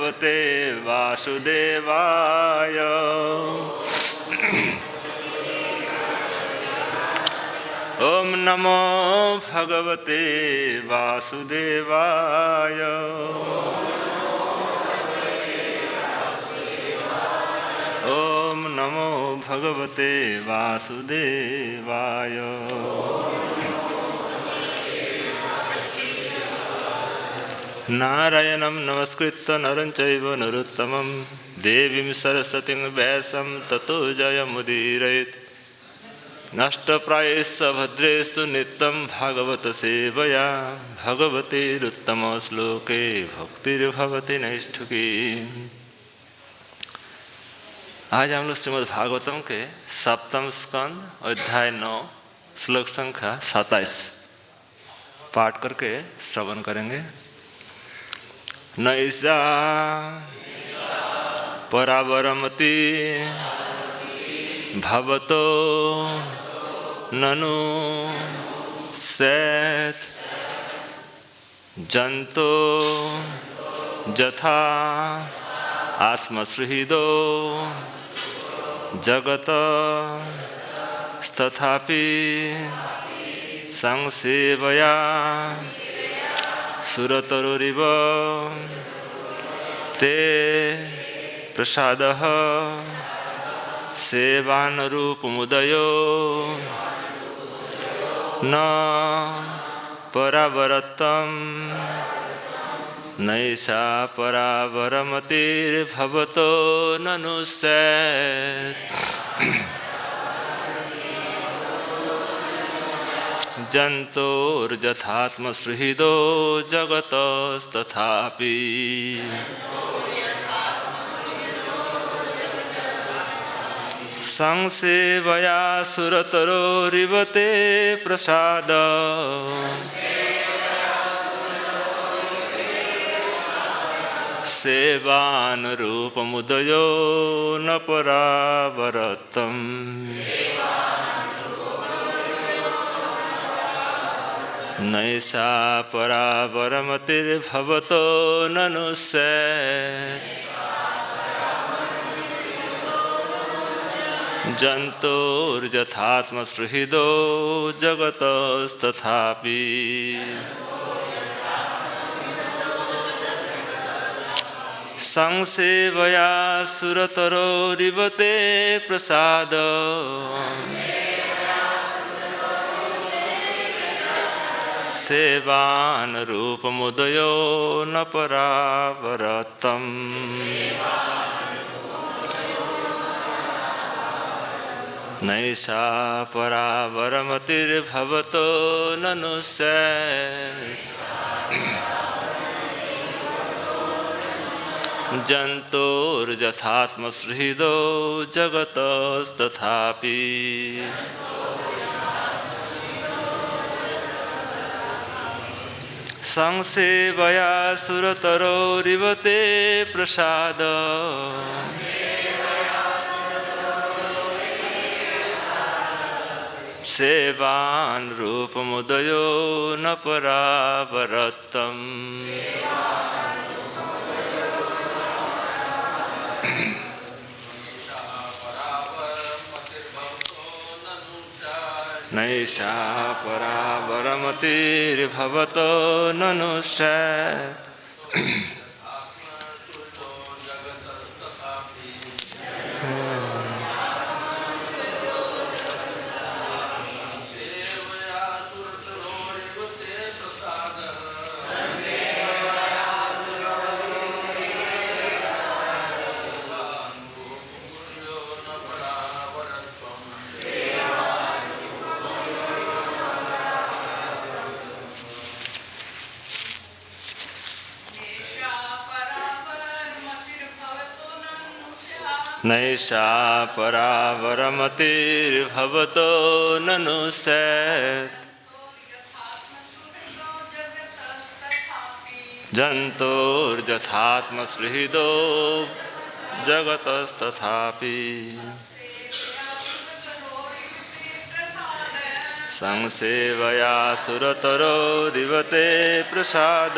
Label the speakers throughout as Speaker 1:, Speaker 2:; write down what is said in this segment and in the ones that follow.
Speaker 1: भगवते वासुदेवाय। ओम नमो भगवते वासुदेवाय। ओम नमो भगवते वासुदेवाय। नारायणं नमस्कृत्य नरं चैव नरोत्तमं देवीं सरस्वतीं व्यासं ततो जयमुदीरयेत्। नष्टप्रायेषु भद्रेषु नित्यं भागवत सेवया भगवतीरुत्तमश्लोके भक्तिर्भवति नैष्ठुकी। आज हम लोग श्रीमद् भागवतम के सप्तम स्कंद अध्याय 9 श्लोक संख्या 27 पाठ करके श्रवण करेंगे। नैषा परावरमति भवतो ननु सेत् जंतो यथा आत्मसृहृदो जगत तथापि संसेवया सुरतरुरिव ते प्रसादः सेवानुरूपमुदयो न परावरत्तं नैषा परावरमतिर्भवतो ननु स्यात् जन्तोर्यथात्मसृहृदो जगतस्तथापि संसेवया सुरतरोरिवते प्रसाद सेवानुरूपमुदयो न परावरत्तम् नैषा परावरमतिर्भवतो ननु स्यात् जन्तोर्यथात्मसृहृदो जगतस्तथापि संसेवया सुरतरोरिवते प्रसाद सेवानुरूपमुदयो न परावरत्तम् नैषा परावरमतिर्भवतो ननु स्यात् जन्तोर्यथात्मसृहृदो जगतस्तथापि संसेवया सुरतरोरिवते प्रसाद सेवानुरूपमुदयो न परावरत्तम् नैषा परावरमतिर्भवतो ननु स्यात् नैषा परावरमतिर्भवतो ननु स्यात् जन्तोर्यथात्मसृहृदो जगतस्तथापि संसेवया सुरतरोरिवते प्रसाद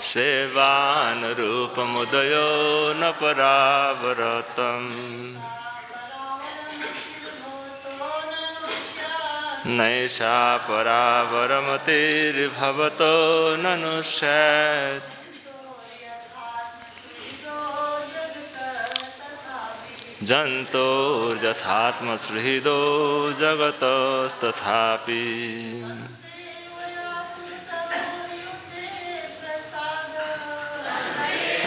Speaker 1: सेवानुरूपमुदयो न परावरतम् नैषा परावरमतिर्भवतो ननु स्यात् जन्तोर्यथात्मसुहृदो जगतस्तथापि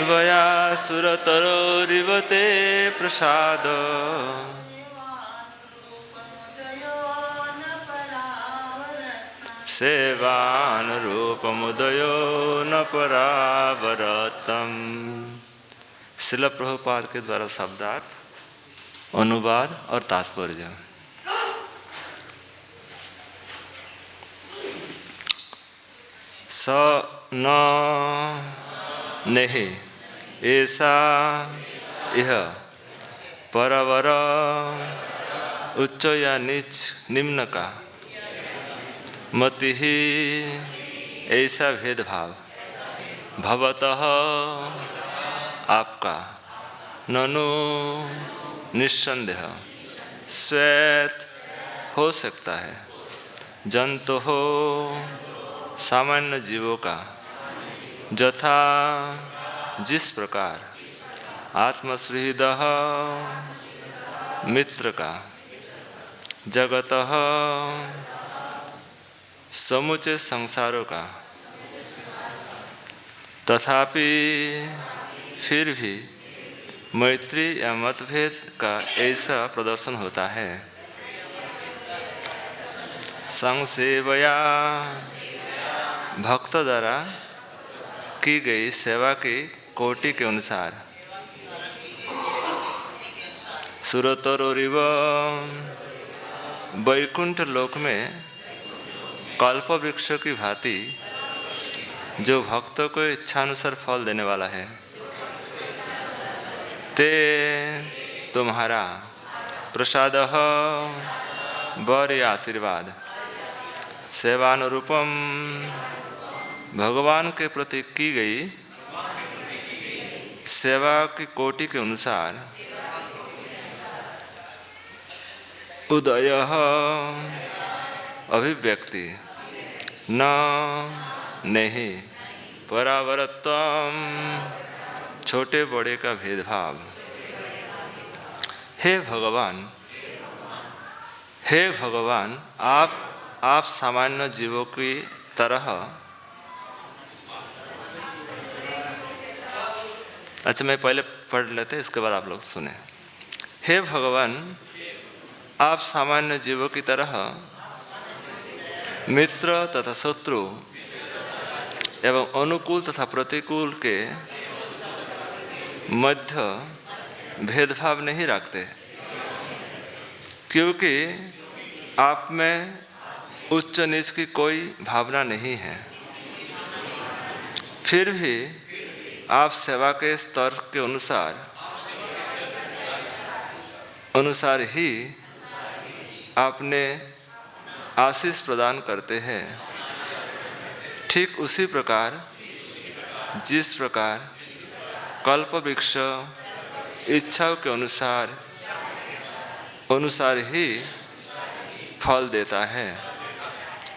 Speaker 1: वया सुरतरोरिवते प्रसाद सेवानुरूपमुदयो न परावरतम्। श्रील प्रभुपाद के द्वारा शब्दार्थ, अनुवाद और तात्पर्य। स न नेहि ऐसा यह परवर उच्च या नीच निम्न का मति ही ऐसा भेदभाव भवतः आपका ननु निस्संदेह श्वेत हो सकता है जंतु हो सामान्य जीवों का यथा जिस प्रकार आत्मसुहृद मित्र का जगतः समुचे संसारों का तथापि फिर भी मैत्री या मतभेद का ऐसा प्रदर्शन होता है। संसेवया भक्त द्वारा की गई सेवा की कोटि के अनुसार सुरतरोरिव वैकुंठ लोक में कल्प वृक्ष की भांति जो भक्तों को इच्छानुसार फल देने वाला है, ते तुम्हारा प्रसाद वर या आशीर्वाद सेवानुरूपम भगवान के प्रति की गई सेवा की कोटि के अनुसार उदय अभिव्यक्ति न नहीं परावरत्वम छोटे बड़े का भेदभाव। हे भगवान आप सामान्य जीवों की तरह, अच्छा मैं पहले पढ़ लेते इसके बाद आप लोग सुने। हे भगवान आप सामान्य जीवों की तरह मित्र तथा शत्रु एवं अनुकूल तथा प्रतिकूल के मध्य भेदभाव नहीं रखते, क्योंकि आप में उच्च नीच की कोई भावना नहीं है। फिर भी आप सेवा के स्तर के अनुसार ही आपने आशीष प्रदान करते हैं। ठीक उसी प्रकार जिस प्रकार कल्प वृक्ष इच्छाओं के अनुसार ही फल देता है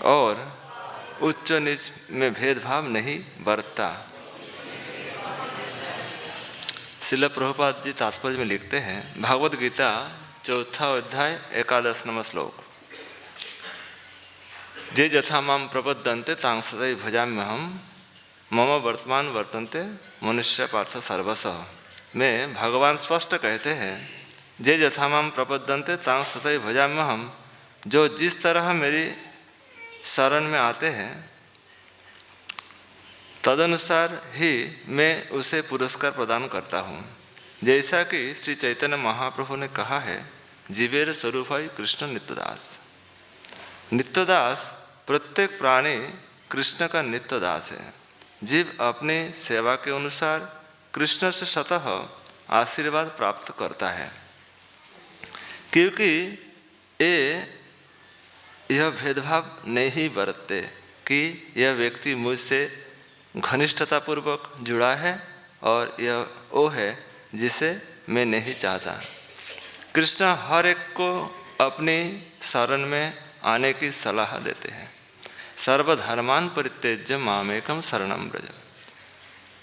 Speaker 1: और उच्च नीच में भेदभाव नहीं बरतता। श्रील प्रभुपाद जी तात्पर्य में लिखते हैं, भागवत गीता 4 अध्याय 11 श्लोक। जे यथा माम प्रपद्यन्ते तां सतैव भजाम्यहम् मम वर्तमान वर्तन्ते मनुष्य पार्थ सर्वशः में भगवान स्पष्ट कहते हैं, जे यथा माम प्रपद्यन्ते तां सतैव भजाम्यहम्, जो जिस तरह मेरी शरण में आते हैं तदनुसार ही मैं उसे पुरस्कार प्रदान करता हूँ। जैसा कि श्री चैतन्य महाप्रभु ने कहा है, जीवेर स्वरूप है कृष्ण नित्यदास। नित्यदास प्रत्येक प्राणी कृष्ण का नित्यदास है। जीव अपने सेवा के अनुसार कृष्ण से स्वतः आशीर्वाद प्राप्त करता है, क्योंकि यह भेदभाव नहीं बरतते कि यह व्यक्ति मुझसे घनिष्ठतापूर्वक जुड़ा है और यह वो है जिसे मैं नहीं चाहता। कृष्ण हर एक को अपनी शरण में आने की सलाह देते हैं। सर्वधर्मान परित्यज्य मामेकम शरणं व्रज।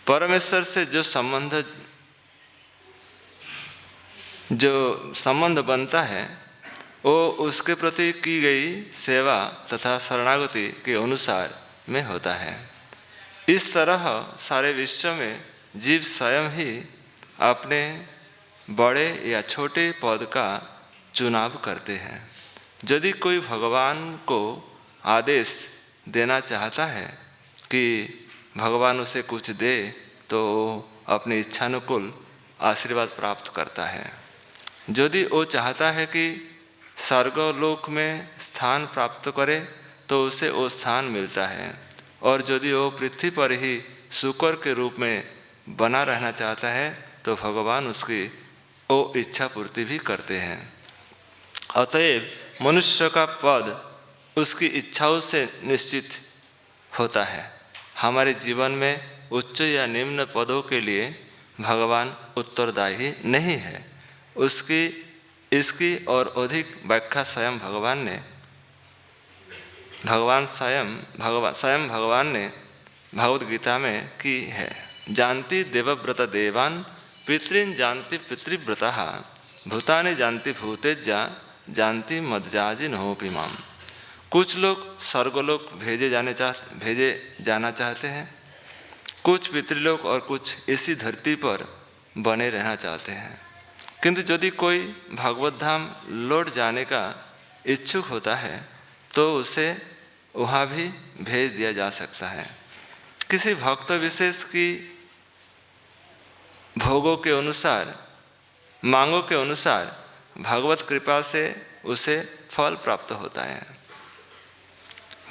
Speaker 1: परमेश्वर से जो संबंध बनता है वो उसके प्रति की गई सेवा तथा शरणागति के अनुसार में होता है। इस तरह सारे विश्व में जीव स्वयं ही अपने बड़े या छोटे पद का चुनाव करते हैं। यदि कोई भगवान को आदेश देना चाहता है कि भगवान उसे कुछ दे तो अपनी इच्छानुकूल आशीर्वाद प्राप्त करता है। यदि वो चाहता है कि स्वर्गलोक में स्थान प्राप्त करे तो उसे वो स्थान मिलता है, और यदि वो पृथ्वी पर ही शुकर के रूप में बना रहना चाहता है तो भगवान उसकी वो इच्छा पूर्ति भी करते हैं। अतएव मनुष्य का पद उसकी इच्छाओं से निश्चित होता है। हमारे जीवन में उच्च या निम्न पदों के लिए भगवान उत्तरदायी नहीं है। इसकी और अधिक व्याख्या स्वयं भगवान ने भगवद गीता में की है। जानती देवव्रत देवान पितॄन् जानती पितृव्रता भूतानि जानती भूतेज्या जानती मज्जाजी नहोपि माम। कुछ लोग स्वर्गलोक भेजे जाना चाहते हैं, कुछ पितृलोक और कुछ इसी धरती पर बने रहना चाहते हैं। किंतु यदि कोई भागवत धाम लौट जाने का इच्छुक होता है तो उसे वहाँ भी भेज दिया जा सकता है। किसी भक्त विशेष की भोगों के अनुसार, मांगों के अनुसार भगवत कृपा से उसे फल प्राप्त होता है।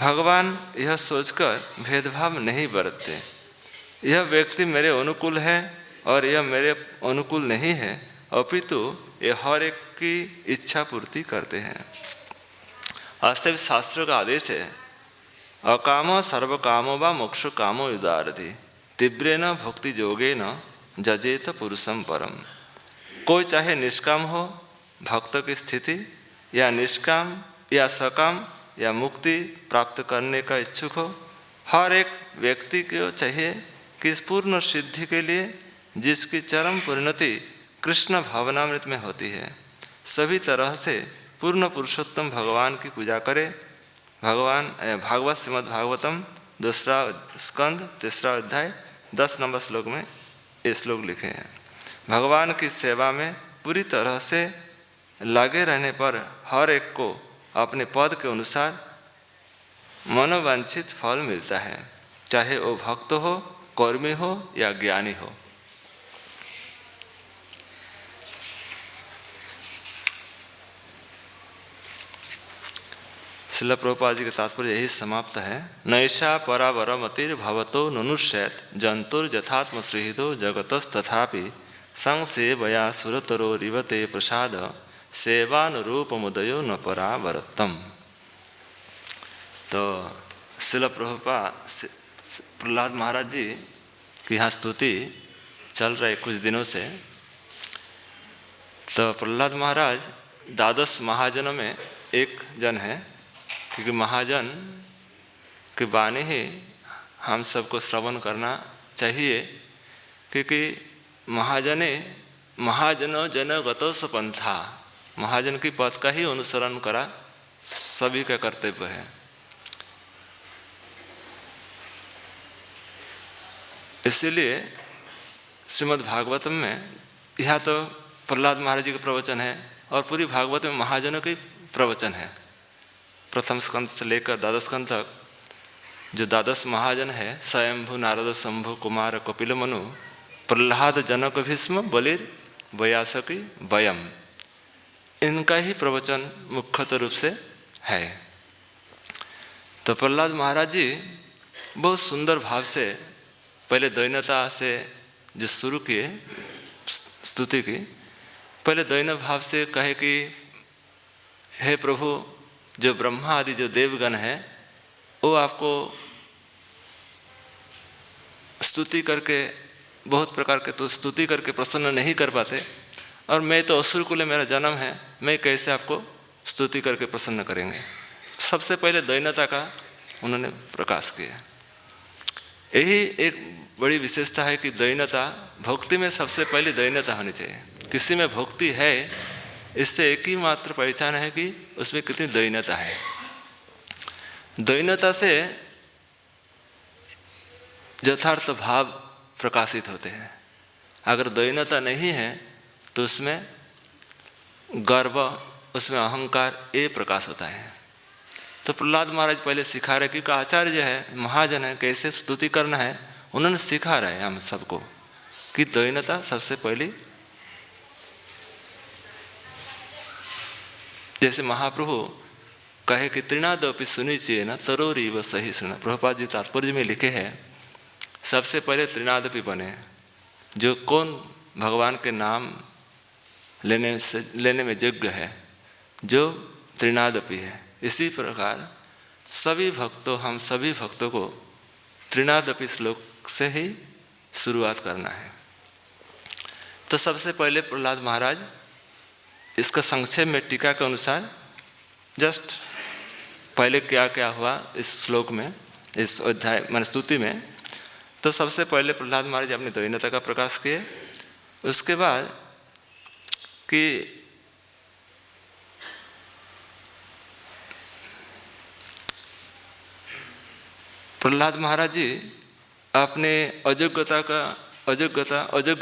Speaker 1: भगवान यह सोचकर भेदभाव नहीं बरतते, यह व्यक्ति मेरे अनुकूल है और यह मेरे अनुकूल नहीं है, अपितु ये हर एक की इच्छा पूर्ति करते हैं। वास्तविक शास्त्रों का आदेश है, अकाम सर्व कामो व मोक्ष कामो युदारधि तीव्रेन भक्ति योगेन जजेत पुरुषम परम। कोई चाहे निष्काम हो भक्त की स्थिति, या निष्काम या सकाम या मुक्ति प्राप्त करने का इच्छुक हो, हर एक व्यक्ति को चाहिए कि इस पूर्ण सिद्धि के लिए जिसकी चरम परिणति कृष्ण भावनामृत में होती है, सभी तरह से पूर्ण पुरुषोत्तम भगवान की पूजा करे। भागवत श्रीमद् भागवतम 2 स्कंद 3 अध्याय 10 नंबर श्लोक में ये श्लोक लिखे हैं। भगवान की सेवा में पूरी तरह से लगे रहने पर हर एक को अपने पद के अनुसार मनोवांछित फल मिलता है, चाहे वो भक्त हो, कर्मी हो या ज्ञानी हो। श्रील प्रभुपाद जी का तात्पर्य यही समाप्त है। नैषा परावरमतिर भवतो नुनुष्येत जंतुर्यथात्म श्रीहितो जगतस्तथापि संसेवया सुरतरो रिवते प्रसाद सेवानुरूपमुदयो न परावरतम। तो श्रील प्रभुपाद प्रहलाद महाराज जी की यहाँ स्तुति चल रही कुछ दिनों से। तो प्रहलाद महाराज द्वादश महाजनों में एक जन है, क्योंकि महाजन की वाणी ही हम सबको श्रवण करना चाहिए, क्योंकि महाजनो जनगतो पंथा, महाजन की पथ का ही अनुसरण करा सभी का कर्तव्य है। इसीलिए श्रीमद् भागवतम में यहाँ तो प्रहलाद महाराज जी का प्रवचन है और पूरी भागवत में महाजनों के प्रवचन है। प्रथम स्कंद से लेकर द्वादश स्कंद तक जो द्वादश महाजन है, स्वयंभु नारद शंभु कुमार कपिल मनु प्रहलाद जनक भीष्म बलिर व्यासकी वयम, इनका ही प्रवचन मुख्यतः रूप से है। तो प्रहलाद महाराज जी बहुत सुंदर भाव से पहले दैन्यता से जो शुरू किए स्तुति की, पहले दैन्य भाव से कहे कि हे प्रभु, जो ब्रह्मा आदि जो देवगण है वो आपको स्तुति करके, बहुत प्रकार के तो स्तुति करके प्रसन्न नहीं कर पाते, और मैं तो असुर कुल मेरा जन्म है, मैं कैसे आपको स्तुति करके प्रसन्न करेंगे। सबसे पहले दैन्यता का उन्होंने प्रकाश किया। यही एक बड़ी विशेषता है कि दैन्यता, भक्ति में सबसे पहले दैन्यता होनी चाहिए। किसी में भक्ति है, इससे एक ही मात्र पहचान है कि उसमें कितनी दैन्यता है। दैन्यता से यथार्थ भाव प्रकाशित होते हैं। अगर दैन्यता नहीं है तो उसमें गर्व, उसमें अहंकार, ये प्रकाश होता है। तो प्रहलाद महाराज पहले सिखा रहे, क्योंकि आचार्य है, महाजन है, कैसे स्तुति करना है उन्होंने सिखा रहे हैं हम सबको कि दैन्यता सबसे पहली। जैसे महाप्रभु कहे कि त्रिनादपि सुनिचेन न तरोरीव सही सुना। प्रभुपाद जी तात्पर्य में लिखे हैं, सबसे पहले त्रिनादपि बने, जो कौन भगवान के नाम लेने में योग्य है, जो त्रिनादपि है। इसी प्रकार सभी भक्तों, हम सभी भक्तों को त्रिनादपि श्लोक से ही शुरुआत करना है। तो सबसे पहले प्रहलाद महाराज इसका संक्षेप में टीका के अनुसार जस्ट पहले क्या क्या हुआ इस श्लोक में, इस अध्याय मान स्तुति में। तो सबसे पहले प्रहलाद महाराज अपनी दैन्यता का प्रकाश किए। उसके बाद कि प्रहलाद महाराज जी अपने अयोग्य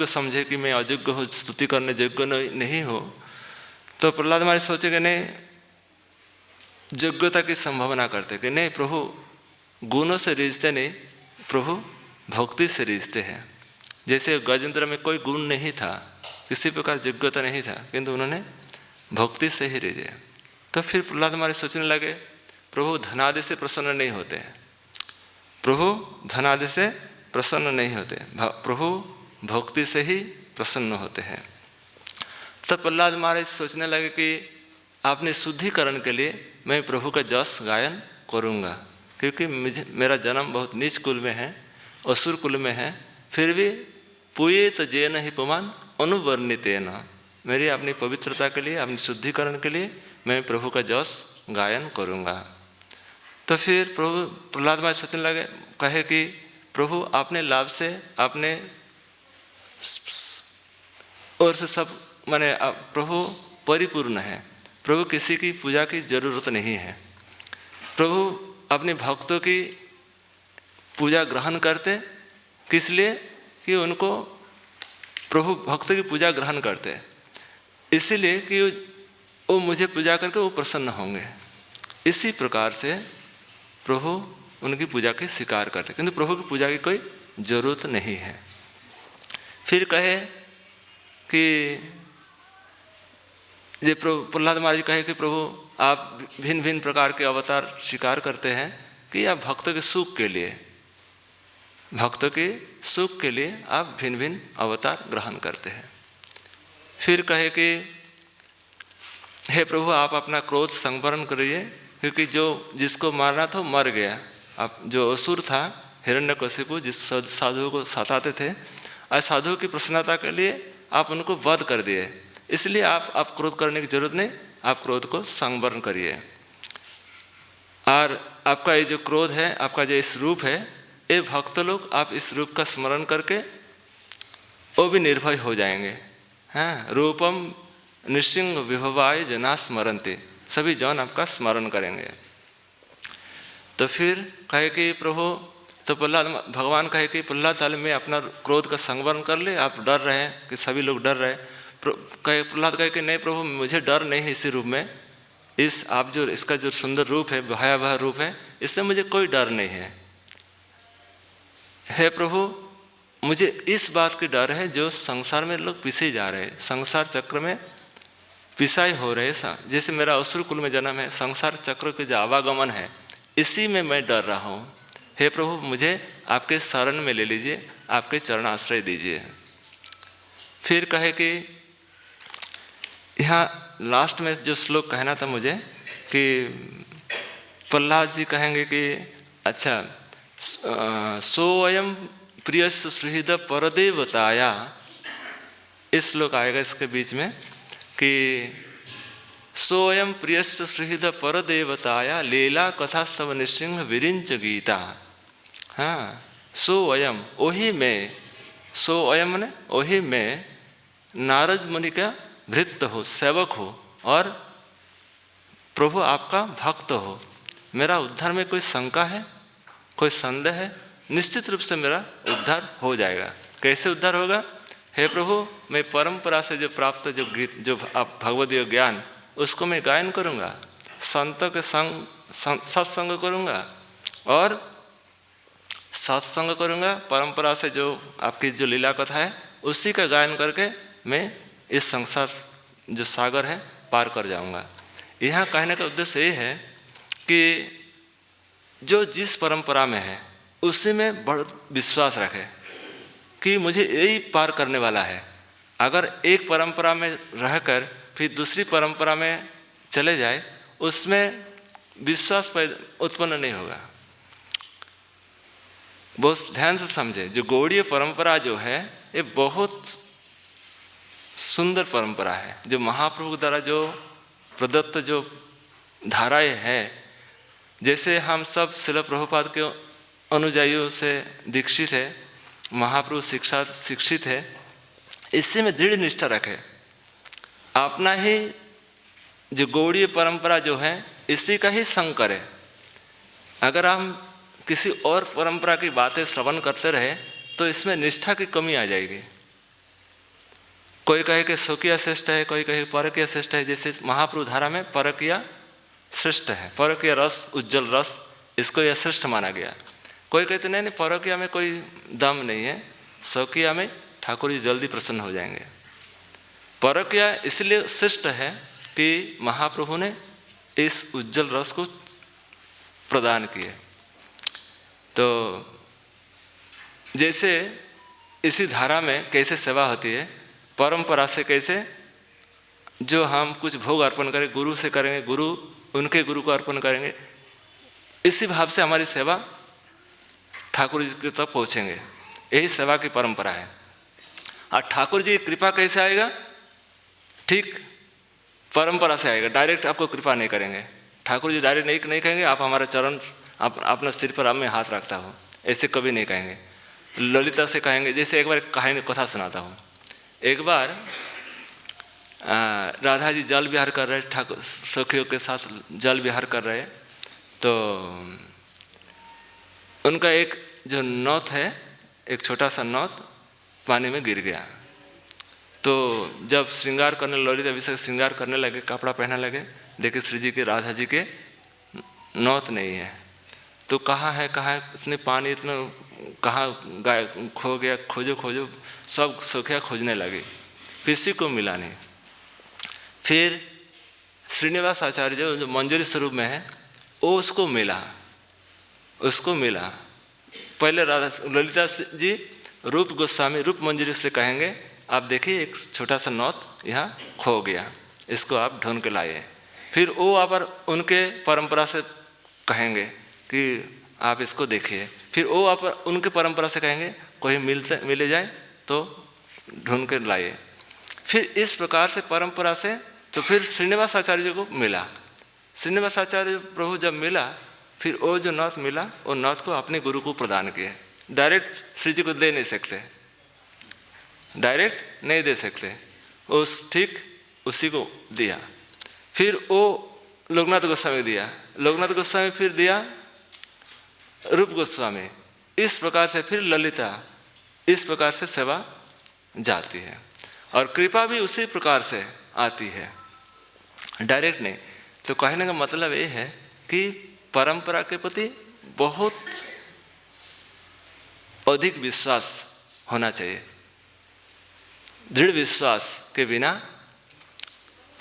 Speaker 1: समझे कि मैं अयोग्य हूँ, स्तुति करने योग्य नहीं हो। तो प्रहलाद महाराज सोचे कि नहीं, योग्यता की संभावना करते कि नहीं, प्रभु गुणों से रिझते नहीं, प्रभु भक्ति से रिझते हैं। जैसे गजेंद्र में कोई गुण नहीं था, किसी प्रकार योग्यता नहीं था, किंतु उन्होंने भक्ति से ही रिझे। तो फिर प्रहलाद महाराज सोचने लगे, प्रभु धनादि से प्रसन्न नहीं होते, प्रभु धनादि से प्रसन्न नहीं होते, प्रभु भक्ति से ही प्रसन्न होते हैं। तब प्रहलाद महाराज सोचने लगे कि आपने शुद्धिकरण के लिए मैं प्रभु का जस गायन करूँगा, क्योंकि मेरा जन्म बहुत नीच कुल में है, असुर कुल में है, फिर भी पूयेत जेन ही पुमान अनुवर्णितेन, मेरी अपनी पवित्रता के लिए, अपनी शुद्धिकरण के लिए मैं प्रभु का जस गायन करूँगा। तो फिर प्रभु प्रहलाद महाराज सोचने लगे, कहे कि प्रभु आपने लाभ से, आपने और से सब माने प्रभु परिपूर्ण है, प्रभु किसी की पूजा की जरूरत नहीं है। प्रभु अपने भक्तों की पूजा ग्रहण करते, किस लिए कि उनको प्रभु भक्तों की पूजा ग्रहण करते, इसीलिए कि वो मुझे पूजा करके वो प्रसन्न होंगे। इसी प्रकार से प्रभु उनकी पूजा के स्वीकार करते, किंतु प्रभु की पूजा की कोई जरूरत नहीं है। फिर कहे कि ये प्रहलाद महाराज कहे कि प्रभु आप भिन्न भिन्न प्रकार के अवतार स्वीकार करते हैं कि आप भक्तों के सुख के लिए, भक्तों के सुख के लिए आप भिन्न भिन्न अवतार ग्रहण करते हैं। फिर कहे कि हे प्रभु आप अपना क्रोध संवरण करिए, क्योंकि जो जिसको मारना था मर गया। आप जो असुर था हिरण्यकशिपु, जिस साधुओं को सताते थे, आज साधुओं की प्रसन्नता के लिए आप उनको वध कर दिए, इसलिए आप क्रोध करने की जरूरत नहीं, आप क्रोध को संवरण करिए। और आपका ये जो क्रोध है, आपका जो इस रूप है, ये भक्त लोग आप इस रूप का स्मरण करके वो भी निर्भय हो जाएंगे। हाँ, रूपम नृसिंह विभवाय जना स्मरन्ते, सभी जन आपका स्मरण करेंगे। तो फिर कहे कि प्रभु, तो प्रहलाद भगवान कहे कि प्रहलाद ताले में अपना क्रोध का संवरण कर ले, आप डर रहे हैं कि सभी लोग डर रहे। प्रहलाद कहे कि नहीं प्रभु मुझे डर नहीं है इसी रूप में, इस आप जो इसका जो सुंदर रूप है, भयावह रूप है, इससे मुझे कोई डर नहीं है। हे प्रभु मुझे इस बात की डर है जो संसार में लोग पिसे जा रहे हैं, संसार चक्र में पिसाई हो रहे हैं। जैसे मेरा असुर कुल में जन्म है, संसार चक्र के जो आवागमन है इसी में मैं डर रहा हूँ। हे प्रभु मुझे आपके शरण में ले लीजिए, आपके चरण आश्रय दीजिए। फिर कहे कि यहाँ लास्ट में जो श्लोक कहना था मुझे कि प्रहलाद जी कहेंगे कि अच्छा सोऽयं प्रियस्य सुहृद परदेवताया, इस श्लोक आएगा इसके बीच में कि सोयम प्रियस्य सुहृद परदेवताया लीला कथास्तव निसिंह विरिंच गीता। हाँ, सोयम वही मैं, सोयम ने वही मैं नारद मुनि का भृत्य हो, सेवक हो और प्रभु आपका भक्त हो। मेरा उद्धार में कोई शंका है, कोई संदेह है? निश्चित रूप से मेरा उद्धार हो जाएगा। कैसे उद्धार होगा? हे प्रभु, मैं परंपरा से जो प्राप्त जो गीत, जो भगवदीय ज्ञान, उसको मैं गायन करूँगा, संतों के संग सत्संग करूँगा और सत्संग करूँगा, परंपरा से जो आपकी जो लीला कथा है उसी का गायन करके मैं इस संसार जो सागर है पार कर जाऊँगा। यहाँ कहने का उद्देश्य ये है कि जो जिस परंपरा में है उसी में बड़ा विश्वास रखे कि मुझे यही पार करने वाला है। अगर एक परंपरा में रहकर फिर दूसरी परंपरा में चले जाए, उसमें विश्वास उत्पन्न नहीं होगा। बहुत ध्यान से समझे, जो गौड़ीय परंपरा जो है ये बहुत सुंदर परंपरा है, जो महाप्रभु द्वारा जो प्रदत्त जो धाराएं हैं। जैसे हम सब श्रील प्रभुपाद के अनुयायियों से दीक्षित है, महाप्रभु शिक्षित है, इससे में दृढ़ निष्ठा रखे। अपना ही जो गौड़ीय परंपरा जो है इसी का ही संग करें। अगर हम किसी और परंपरा की बातें श्रवण करते रहे तो इसमें निष्ठा की कमी आ जाएगी। कोई कहे कि स्वकीय श्रेष्ठ है, कोई कहे परकीय श्रेष्ठ है। जैसे महाप्रभु धारा में परकीय श्रेष्ठ है, परकीय रस, उज्जवल रस, इसको यह श्रेष्ठ माना गया। कोई कहते नहीं, परकीय में कोई दम नहीं है, स्वकीय में ठाकुर जी जल्दी प्रसन्न हो जाएंगे। परकीय इसलिए श्रेष्ठ है कि महाप्रभु ने इस उज्जवल रस को प्रदान किए। तो जैसे इसी धारा में कैसे सेवा होती है, परंपरा से कैसे जो हम कुछ भोग अर्पण करें गुरु से करेंगे, गुरु उनके गुरु को अर्पण करेंगे, इसी भाव से हमारी सेवा ठाकुर जी की तक पहुँचेंगे। यही सेवा की परंपरा है। और ठाकुर जी की कृपा कैसे आएगा? ठीक परंपरा से आएगा। डायरेक्ट आपको कृपा नहीं करेंगे। ठाकुर जी डायरेक्ट नहीं कहेंगे आप हमारा चरण आप अपना सिर पर मैं हाथ रखता हूँ, ऐसे कभी नहीं कहेंगे। ललिता से कहेंगे। जैसे एक बार कहानी कथा सुनाता हूँ। एक बार राधा जी जल विहार कर रहे, ठाकुर सखियों के साथ जल विहार कर रहे, तो उनका एक जो नौत है, एक छोटा सा नौत पानी में गिर गया। तो जब श्रृंगार करने, ललिता अभिषेक श्रृंगार करने लगे, कपड़ा पहनने लगे, देखे श्री जी के राधा जी के नौत नहीं है। तो कहाँ है इतने पानी, इतना कहाँ गाय खो गया, खोजो सब सखिया खोजने लगे, किसी को मिला नहीं। फिर श्रीनिवास आचार्य जो मंजरी स्वरूप में है वो उसको मिला। पहले राधा ललिता जी रूप गोस्वामी रूप मंजरी से कहेंगे आप देखिए एक छोटा सा नौत यहाँ खो गया, इसको आप ढूंढ के लाइए। फिर वो आप उनके परंपरा से कहेंगे कि आप इसको देखिए। फिर वो आप उनके परंपरा से कहेंगे कोई मिले जाए तो ढूंढ के लाइए। फिर इस प्रकार से परंपरा से तो फिर श्रीनिवास आचार्य जी को मिला। श्रीनिवास आचार्य प्रभु जब मिला, फिर वो जो नौत मिला वो नौत को अपने गुरु को प्रदान किए। डायरेक्ट श्री जी को दे नहीं सकते, डायरेक्ट नहीं दे सकते, उस ठीक उसी को दिया। फिर वो लोकनाथ गोस्वामी दिया, लोकनाथ गोस्वामी फिर दिया रूप गोस्वामी। इस प्रकार से फिर ललिता, इस प्रकार से सेवा जाती है। और कृपा भी उसी प्रकार से आती है, डायरेक्ट नहीं। तो कहने का मतलब ये है कि परंपरा के प्रति बहुत अधिक विश्वास होना चाहिए। दृढ़ विश्वास के बिना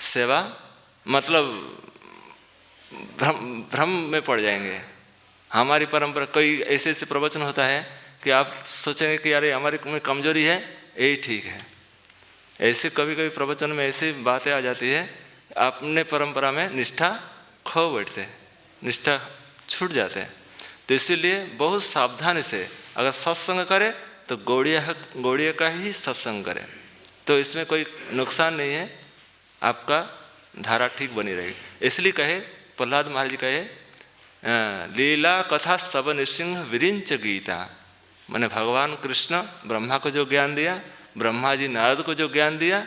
Speaker 1: सेवा मतलब भ्रम में पड़ जाएंगे। हमारी परंपरा, कई ऐसे प्रवचन होता है कि आप सोचेंगे कि यार हमारी में कमजोरी है, यही ठीक है। ऐसे कभी कभी प्रवचन में ऐसी बातें आ जाती है, अपने परंपरा में निष्ठा खो बैठते, निष्ठा छूट जाते हैं। तो इसीलिए बहुत सावधानी से अगर सत्संग करें तो गौड़ीय का ही सत्संग करें, तो इसमें कोई नुकसान नहीं है, आपका धारा ठीक बनी रहेगी। इसलिए कहे प्रहलाद महाराज जी कहे लीला कथा स्तव नृसिंह विरिंच गीता, मैंने भगवान कृष्ण ब्रह्मा को जो ज्ञान दिया, ब्रह्मा जी नारद को जो ज्ञान दिया,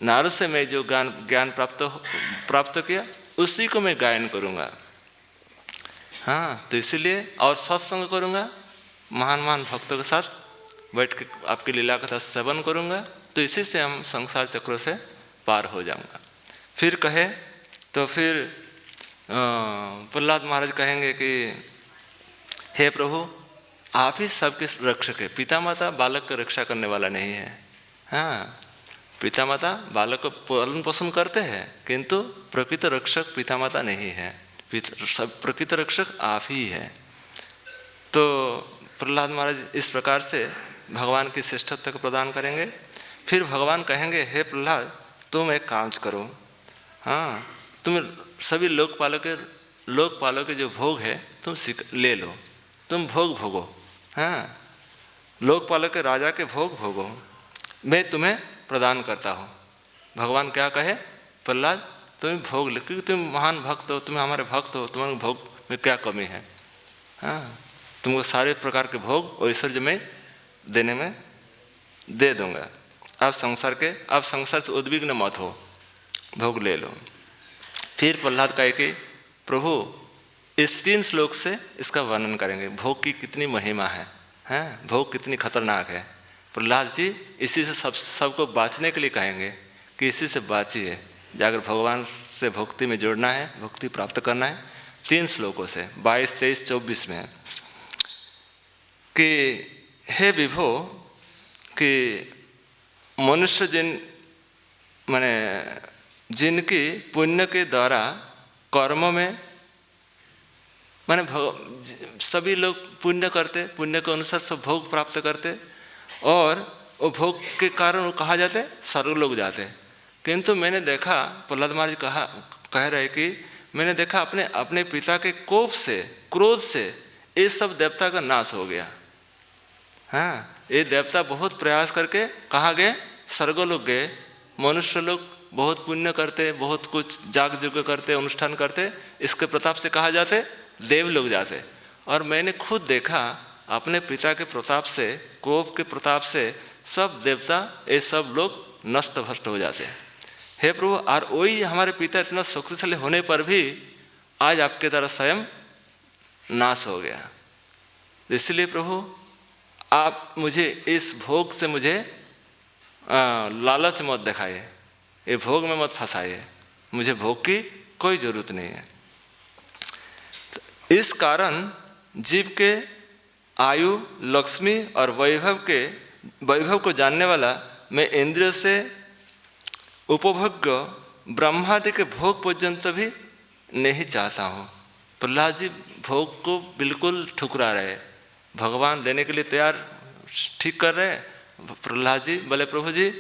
Speaker 1: नारद से मैं जो ज्ञान प्राप्त किया, उसी को मैं गायन करूँगा। हाँ, तो इसीलिए और सत्संग करूँगा, महान महान भक्तों के साथ बैठ के आपकी लीला कथा श्रवण करूँगा, तो इसी से हम संसार चक्रों से पार हो जाऊँगा। फिर कहे तो फिर प्रहलाद महाराज कहेंगे कि हे प्रभु, आप ही सबके रक्षक है, पिता माता बालक की रक्षा करने वाला नहीं है। हाँ, पिता माता बालक को पालन पोषण करते हैं, किंतु प्रकृत रक्षक पिता माता नहीं है, प्रकृत रक्षक आप ही है। तो प्रहलाद महाराज इस प्रकार से भगवान की श्रेष्ठत्व को प्रदान करेंगे। फिर भगवान कहेंगे हे प्रहलाद, तुम एक काम करो, हाँ, तुम सभी लोकपालों के जो भोग है तुम ले लो, तुम भोग भोगो। हाँ, लोकपालों के राजा के भोग भोगो, मैं तुम्हें प्रदान करता हूँ। भगवान क्या कहे, प्रहलाद तुम भोग ले, क्योंकि तुम महान भक्त हो, तुम हमारे भक्त हो, तुम्हारे भोग में क्या कमी है। हाँ, तुमको सारे प्रकार के भोग ऐश्वर्य में देने में दे दूंगा। आप संसार से उद्विग्न मत हो, भोग ले लो। फिर प्रहलाद कहे कि प्रभु इस 3 श्लोक से इसका वर्णन करेंगे, भोग की कितनी महिमा है, हैं, भोग कितनी खतरनाक है। प्रहलाद जी इसी से सबको बाँचने के लिए कहेंगे कि इसी से बाँचिए, जाकर भगवान से भक्ति में जुड़ना है, भक्ति प्राप्त करना है। 3 श्लोकों से 22, 23, 24 में कि हे विभो, कि मनुष्य जिनकी पुण्य के द्वारा कर्म में सभी लोग पुण्य करते, पुण्य के अनुसार सब भोग प्राप्त करते, और वो भोग के कारण वो कहा जाते स्वर्ग लोग जाते। किंतु मैंने देखा, प्रहलाद महाराज कह रहे कि मैंने देखा अपने पिता के कोप से, क्रोध से ये सब देवता का नाश हो गया। हाँ, ये देवता बहुत प्रयास करके कहाँ गए, स्वर्ग लोग गए। मनुष्य लोग बहुत पुण्य करते, बहुत कुछ जाग जुग करते, अनुष्ठान करते, इसके प्रताप से कहा जाते देव लोग जाते। और मैंने खुद देखा अपने पिता के प्रताप से, कोप के प्रताप से सब देवता ये सब लोग नष्ट भ्रष्ट हो जाते हैं। हे प्रभु, और वही हमारे पिता इतना शक्तिशाली होने पर भी आज आपके द्वारा स्वयं नाश हो गया। इसलिए प्रभु आप मुझे इस भोग से मुझे लालच मत दिखाइए, ये भोग में मत फंसाइए, मुझे भोग की कोई जरूरत नहीं है। इस कारण जीव के आयु, लक्ष्मी और वैभव को जानने वाला मैं इंद्रिय से उपभोग्य ब्रह्मादि के भोग पर्यंत भी नहीं चाहता हूँ। प्रहलाद जी भोग को बिल्कुल ठुकरा रहे, भगवान देने के लिए तैयार ठीक कर रहे हैं। प्रहलाद जी बोले प्रभु जी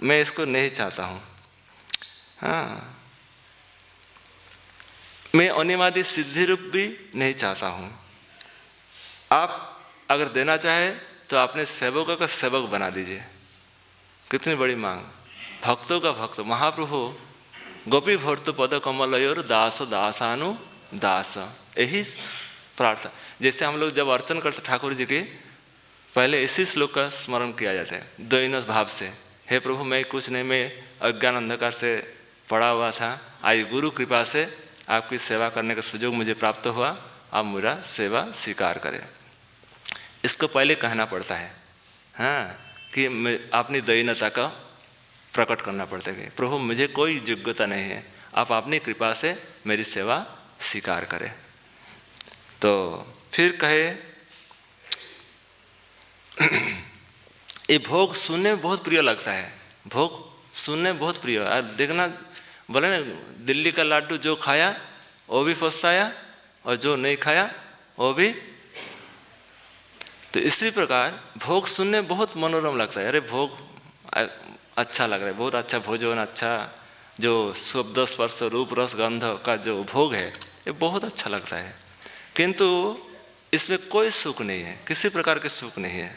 Speaker 1: मैं इसको नहीं चाहता हूँ। हाँ, मैं अनिमादि सिद्धि रूप भी नहीं चाहता हूँ। आप अगर देना चाहे तो अपने सेवकों का सेवक बना दीजिए। कितनी बड़ी मांग, भक्तों का भक्त महाप्रभु गोपी भर्तु पद कमलयोर दास दासानु दास, यही प्रार्थना। जैसे हम लोग जब अर्चन करते ठाकुर जी के, पहले इसी श्लोक का स्मरण किया जाता है दयनीय भाव से। हे प्रभु मैं कुछ नहीं, मैं अज्ञान अंधकार से पड़ा हुआ था, आज गुरु कृपा से आपकी सेवा करने का सुयोग मुझे प्राप्त हुआ, आप मेरा सेवा स्वीकार करें। इसको पहले कहना पड़ता है। हाँ, कि मैं अपनी दयनीयता का प्रकट करना पड़ता है, प्रभु मुझे कोई योग्यता नहीं है, आप अपनी कृपा से मेरी सेवा स्वीकार करें। तो फिर कहे ये भोग सुनने में बहुत प्रिय लगता है, भोग सुनने में बहुत प्रिय है। देखना बोले ना, दिल्ली का लाडू जो खाया वो भी पछताया और जो नहीं खाया वो भी। तो इसी प्रकार भोग सुनने बहुत मनोरम लगता है। अरे भोग अच्छा लग रहा है, बहुत अच्छा भोजन, अच्छा जो शब्द स्पर्श रूप रस गंध का जो भोग है ये बहुत अच्छा लगता है, किंतु इसमें कोई सुख नहीं है, किसी प्रकार के सुख नहीं है।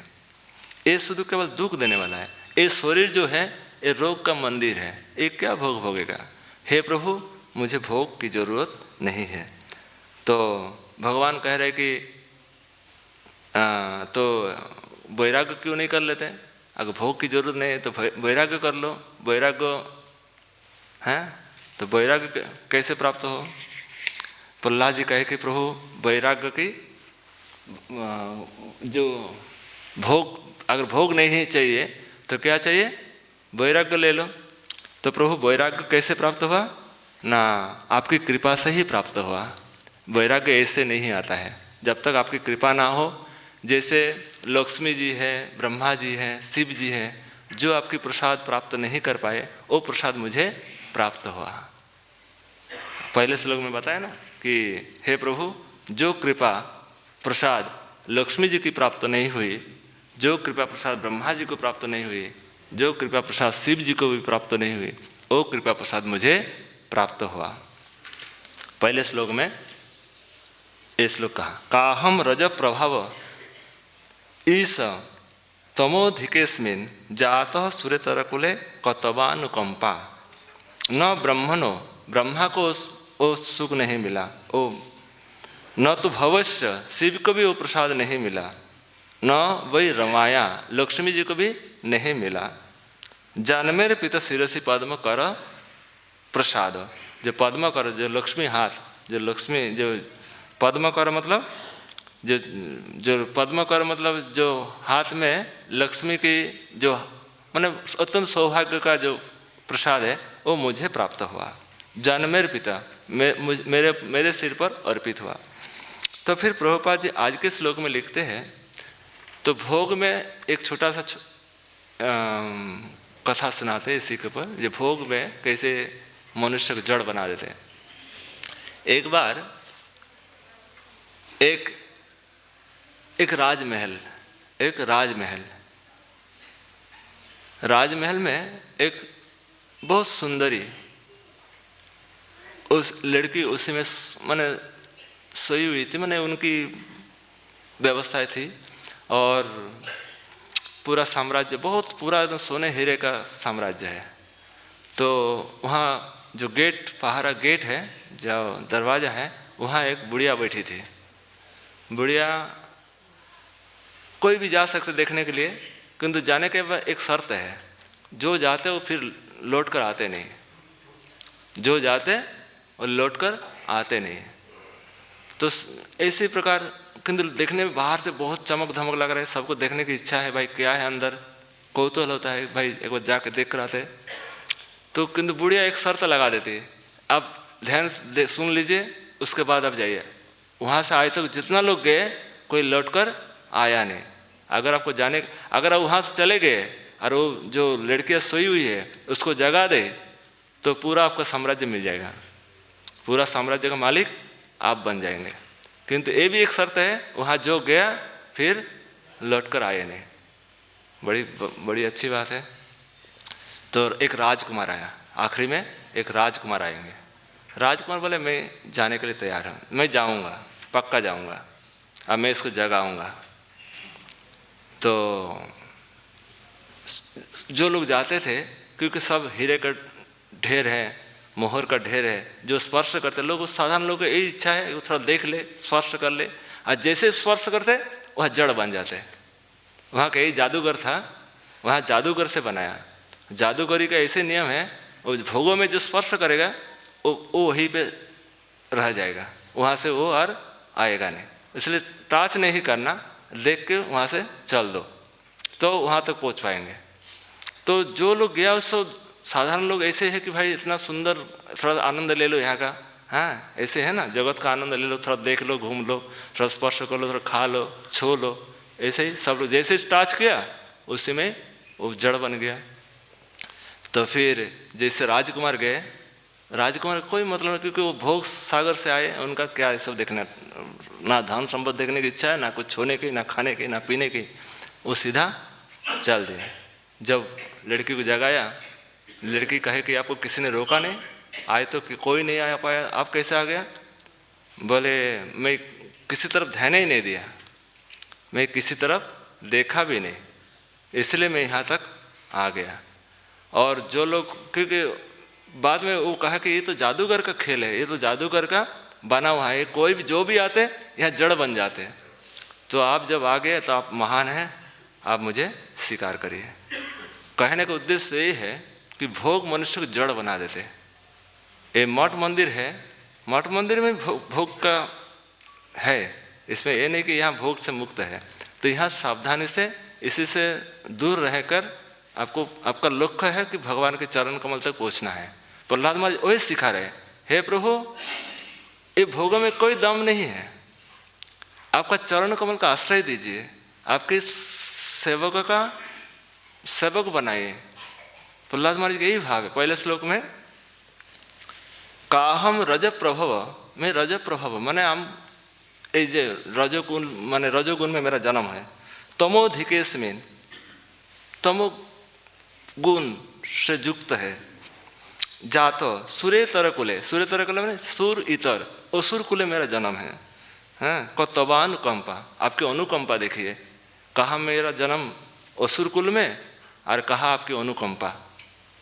Speaker 1: ये शुद्ध केवल दुख देने वाला है। ये शरीर जो है ये रोग का मंदिर है, ये क्या भोग भोगेगा। हे प्रभु मुझे भोग की जरूरत नहीं है। तो भगवान कह रहे कि तो वैराग्य क्यों नहीं कर लेते। अगर भोग की जरूरत नहीं है तो वैराग्य कर लो। वैराग्य है तो वैराग्य कैसे प्राप्त हो। प्रहलाद जी कहे कि प्रभु वैराग्य की जो भोग, अगर भोग नहीं चाहिए तो क्या चाहिए, वैराग्य ले लो। तो प्रभु वैराग्य कैसे प्राप्त हुआ ना, आपकी कृपा से ही प्राप्त हुआ। वैराग्य ऐसे नहीं आता है जब तक आपकी कृपा ना हो। जैसे लक्ष्मी जी है, ब्रह्मा जी हैं, शिव जी हैं, जो आपकी प्रसाद प्राप्त नहीं कर पाए वो प्रसाद मुझे प्राप्त हुआ। पहले श्लोक में बताया ना कि हे प्रभु जो कृपा प्रसाद लक्ष्मी जी की प्राप्त नहीं हुई, जो कृपा प्रसाद ब्रह्मा जी को प्राप्त नहीं हुई, जो कृपा प्रसाद शिव जी को भी प्राप्त नहीं हुई, वो कृपा प्रसाद मुझे प्राप्त हुआ। पहले श्लोक में ये श्लोक कहा, काहम रज प्रभाव ईश तमोधिकेस्मिन् जातः सूर्यतरकुले कतवानुकंपा। न ब्रह्मणो, ब्रह्मा को वो सुख नहीं मिला, वो न तो भवस्य, शिव को भी वो प्रसाद नहीं मिला, न वही रमाया, लक्ष्मी जी को भी नहीं मिला। जन्मेर पिता शिरसि पद्म कर प्रसाद, जो पद्म कर, जो लक्ष्मी हाथ, जो लक्ष्मी, जो पद्म कर मतलब जो पद्म कर मतलब जो हाथ में लक्ष्मी की जो माने अत्यंत सौभाग्य का जो प्रसाद है वो मुझे प्राप्त हुआ। जन्मेर पिता मेरे सिर पर अर्पित हुआ। तो फिर प्रभुपाद जी आज के श्लोक में लिखते हैं, तो भोग में एक छोटा सा कथा सुनाते हैं इसी के ऊपर, जो भोग में कैसे मनुष्य को जड़ बना देते हैं। एक बार एक राजमहल में एक बहुत सुंदरी उस लड़की उसी में माने सोई हुई थी, माने उनकी व्यवस्थाएं थी और पूरा साम्राज्य, बहुत पूरा एकदम सोने हीरे का साम्राज्य है। तो वहाँ जो गेट, पहाड़ा गेट है, जो दरवाज़ा है, वहाँ एक बुढ़िया बैठी थी। बुढ़िया कोई भी जा सकते देखने के लिए, किंतु जाने के बाद एक शर्त है, जो जाते वो फिर लौट कर आते नहीं, जो जाते और लौट कर आते नहीं। तो इसी प्रकार, किंतु देखने में बाहर से बहुत चमक धमक लग रहा है, सबको देखने की इच्छा है, भाई क्या है अंदर, कौतूहल होता है, भाई एक बार जाके देख कर आते। तो किंतु बुढ़िया एक शर्त लगा देती, आप ध्यान से सुन लीजिए, उसके बाद आप जाइए। वहाँ से आए तो जितना लोग गए कोई लौट कर आया नहीं। अगर आपको जाने, अगर आप वहाँ से चले गए और वो जो लड़कियाँ सोई हुई है उसको जगा दे तो पूरा आपका साम्राज्य मिल जाएगा, पूरा साम्राज्य का मालिक आप बन जाएंगे। किंतु ये भी एक शर्त है, वहाँ जो गया फिर लौट कर आए नहीं। बड़ी अच्छी बात है। तो एक राजकुमार आया, आखिरी में एक राजकुमार आएंगे। राजकुमार बोले मैं जाने के लिए तैयार हूँ, मैं जाऊँगा, पक्का जाऊँगा, अब मैं इसको जगाऊँगा। तो जो लोग जाते थे, क्योंकि सब हीरे का ढेर है, मोहर का ढेर है, जो स्पर्श करते लोग, साधारण लोगों की यही इच्छा है वो थोड़ा देख ले, स्पर्श कर ले, और जैसे स्पर्श करते वह जड़ बन जाते। वहाँ का यही जादूगर था, वहाँ जादूगर से बनाया। जादूगरी का ऐसे नियम है, वो भोगों में जो स्पर्श करेगा वो वहीं पे रह जाएगा, वहाँ से वो और आएगा नहीं। इसलिए टच नहीं करना, देख के वहाँ से चल दो तो वहाँ तक पहुँच पाएंगे। तो जो लोग गया उसको, साधारण लोग ऐसे है कि भाई इतना सुंदर, थोड़ा आनंद ले लो यहाँ का, हाँ ऐसे है ना, जगत का आनंद ले लो, थोड़ा देख लो, घूम लो, थोड़ा स्पर्श कर लो, थोड़ा खा लो, छू लो। ऐसे ही सब लोग जैसे टच किया उसी में वो जड़ बन गया। तो फिर जैसे राजकुमार गए, राजकुमार कोई मतलब नहीं, क्योंकि वो भोग सागर से आए, उनका क्या है सब देखना, ना धन संपत्ति देखने की इच्छा है, ना कुछ छूने की, ना खाने की, ना पीने की, वो सीधा चल दिए। जब लड़की को जगाया, लड़की कहे कि आपको किसी ने रोका नहीं, आए तो कि कोई नहीं आ पाया, आप कैसे आ गया? बोले मैं किसी तरफ ध्यान ही नहीं दिया, मैं किसी तरफ देखा भी नहीं, इसलिए मैं यहाँ तक आ गया। और जो लोग, क्योंकि बाद में वो कहा कि ये तो जादूगर का खेल है, ये तो जादूगर का बना हुआ है, कोई भी जो भी आते यहाँ जड़ बन जाते हैं। तो आप जब आ गए तो आप महान हैं, आप मुझे स्वीकार करिए। कहने का उद्देश्य ये है कि भोग मनुष्य को जड़ बना देते। ये मठ मंदिर है, मठ मंदिर में भोग का है, इसमें ये नहीं कि यहाँ भोग से मुक्त है। तो यहाँ सावधानी से इसी से दूर रहकर आपको, आपका लक्ष्य है कि भगवान के चरण कमल तक पहुँचना है। प्रहलाद महाराज वही सिखा रहे, हे प्रभु ये भोगों में कोई दम नहीं है, आपका चरण कमल का आश्रय दीजिए, आपके सेवक का सेवक बनाइए। प्रहलाद महाराज का यही भाव है। पहले श्लोक में काहम रज प्रभव, मैं रज प्रभव माने हम रजोगुण, माने रजोगुण में मेरा जन्म है। तमोधिकेस्मिन, तमो गुण से युक्त है। जातो सुरेतर कुले, सुरेतर कुले मैंने सुर इतर, असुर कुले मेरा जन्म है। हाँ, कतवा अनुकंपा, आपकी अनुकंपा देखिए, कहा मेरा जन्म असुर कुल में और कहा आपकी अनुकंपा।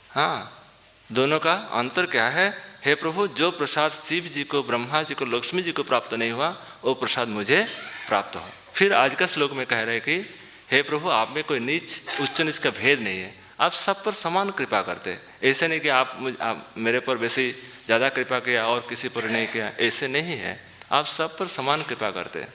Speaker 1: हाँ, दोनों का अंतर क्या है? हे प्रभु जो प्रसाद शिव जी को, ब्रह्मा जी को, लक्ष्मी जी को प्राप्त नहीं हुआ वो प्रसाद मुझे प्राप्त हो। फिर आज का श्लोक में कह रहे हैं कि हे प्रभु आप में कोई नीच उच्च नीच का भेद नहीं है, आप सब पर समान कृपा करते। ऐसे नहीं कि आप मेरे पर वैसे ज़्यादा कृपा किया और किसी पर नहीं किया, ऐसे नहीं है, आप सब पर समान कृपा करते।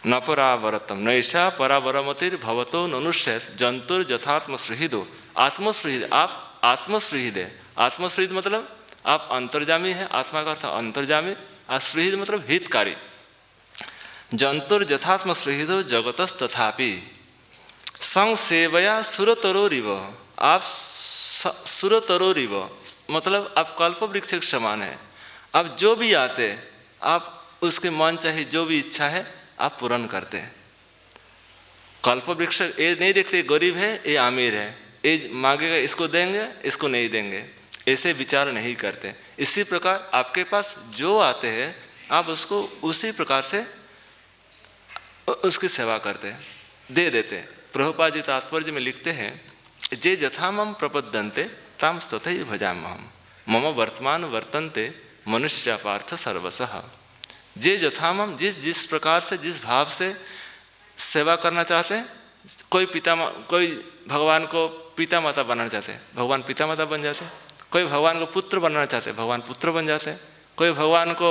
Speaker 1: न परावरतम नैषा परावरमतिर भवतो ननुष्यत जंतुर यथात्म श्रीहिदो, आत्मश्रीहिद, आप आत्मश्रीहिद है। आत्मश्रीहिद मतलब आप अंतर्जामी है, आत्मा का अर्थ अंतर्जामी, और श्रीहिद मतलब हितकारी। जंतुर यथात्म श्रीहिदो जगतस तथापि संग सेवया सुरतरोरिव, आप सुरतरोरिव मतलब आप कल्प वृक्ष के समान है। आप जो भी आते आप उसके मन चाहे जो भी इच्छा है आप पूर्ण करते हैं। कल्प वृक्ष ये नहीं देखते गरीब है ये अमीर है, ये मांगेगा इसको देंगे इसको नहीं देंगे, ऐसे विचार नहीं करते। इसी प्रकार आपके पास जो आते हैं आप उसको उसी प्रकार से उसकी सेवा करते हैं, दे देते हैं। प्रभुपाद जी तात्पर्य में लिखते हैं जे यथा मम प्रपद्यन्ते ताम तथैव भजाम्यहम् मम वर्तमान वर्तन्ते मनुष्य पार्थ सर्वशः। जे यथा मम, जिस प्रकार से जिस भाव से सेवा करना चाहते हैं, कोई कोई भगवान को पिता माता बनाना चाहते हैं, भगवान पिता माता बन जाते हैं। कोई भगवान को पुत्र बनाना चाहते हैं, भगवान पुत्र बन जाते हैं। कोई भगवान को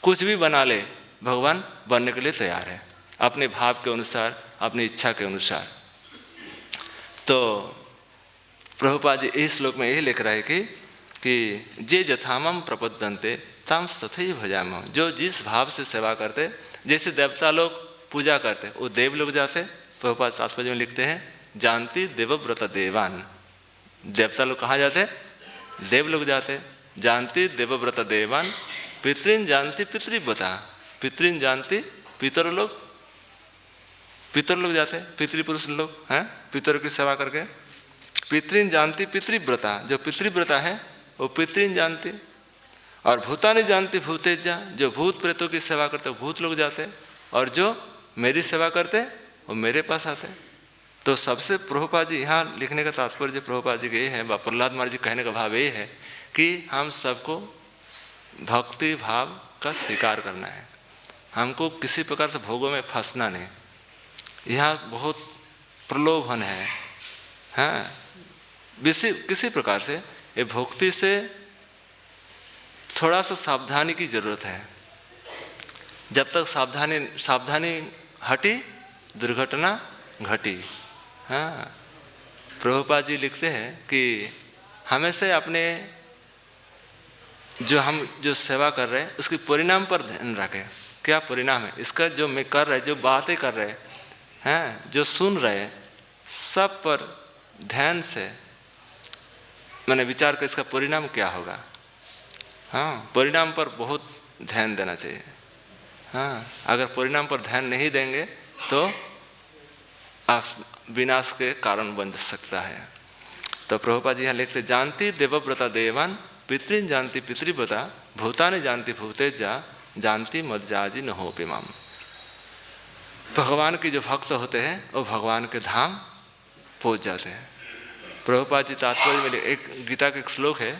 Speaker 1: कुछ भी बना ले, भगवान बनने के लिए तैयार है अपने भाव के अनुसार, अपनी इच्छा के अनुसार। तो प्रभुपाद जी इस श्लोक में यही लिख रहा है कि जे यथामम प्रपद्यन्ते ताम तथैव भजाम्यहम्, जो जिस भाव से सेवा करते, जैसे देवता लोग पूजा करते वो देव लोग जाते। प्रभुपाद तात्पर्य में लिखते हैं जानती देवव्रत देवान, देवता लोग कहाँ जाते? देव लोग जाते। जानती देवव्रत देवान पितृन जानती पितृव्रता, पितृन जानती पितर लोग, पितर लोग जाते, पितृपुरुष लोग हैं पितर की सेवा करके। पितृन जानती पितृव्रता, जो पितृव्रता है वो पितृन जानती। और भूतानि जानती भूतेजा, जो भूत प्रेतों की सेवा करते वो भूत लोग जाते, और जो मेरी सेवा करते वो मेरे पास आते। तो सबसे प्रभुपाद जी यहाँ लिखने का तात्पर्य प्रभुपाद जी के ये है, प्रहलाद महाराज जी कहने का भाव ये है कि हम सबको भक्ति भाव का स्वीकार करना है, हमको किसी प्रकार से भोगों में फंसना नहीं। यहाँ बहुत प्रलोभन है, हाँ, किसी प्रकार से ये भक्ति से थोड़ा सा सावधानी की जरूरत है। जब तक सावधानी हटी दुर्घटना घटी। हाँ, प्रभुपाद जी लिखते हैं कि हमेशा अपने जो सेवा कर रहे हैं उसके परिणाम पर ध्यान रखें। क्या परिणाम है इसका? जो मैं कर रहे, जो बातें कर रहे हैं, जो सुन रहे हैं, सब पर ध्यान से मैंने विचार कर इसका परिणाम क्या होगा। हाँ, परिणाम पर बहुत ध्यान देना चाहिए। हाँ, अगर परिणाम पर ध्यान नहीं देंगे तो आप विनाश के कारण बन सकता है। तो प्रभुपाद जी यहाँ लिखते जानती देवव्रता देवान पितृन जानती पितृव्रता भूतानि जानती भूतेजा जानती मज्जाजी न हो पिमाम। भगवान के जो भक्त होते हैं वो भगवान के धाम पहुंच जाते हैं। प्रभुपाद जी तात्पर्य में एक गीता का एक श्लोक है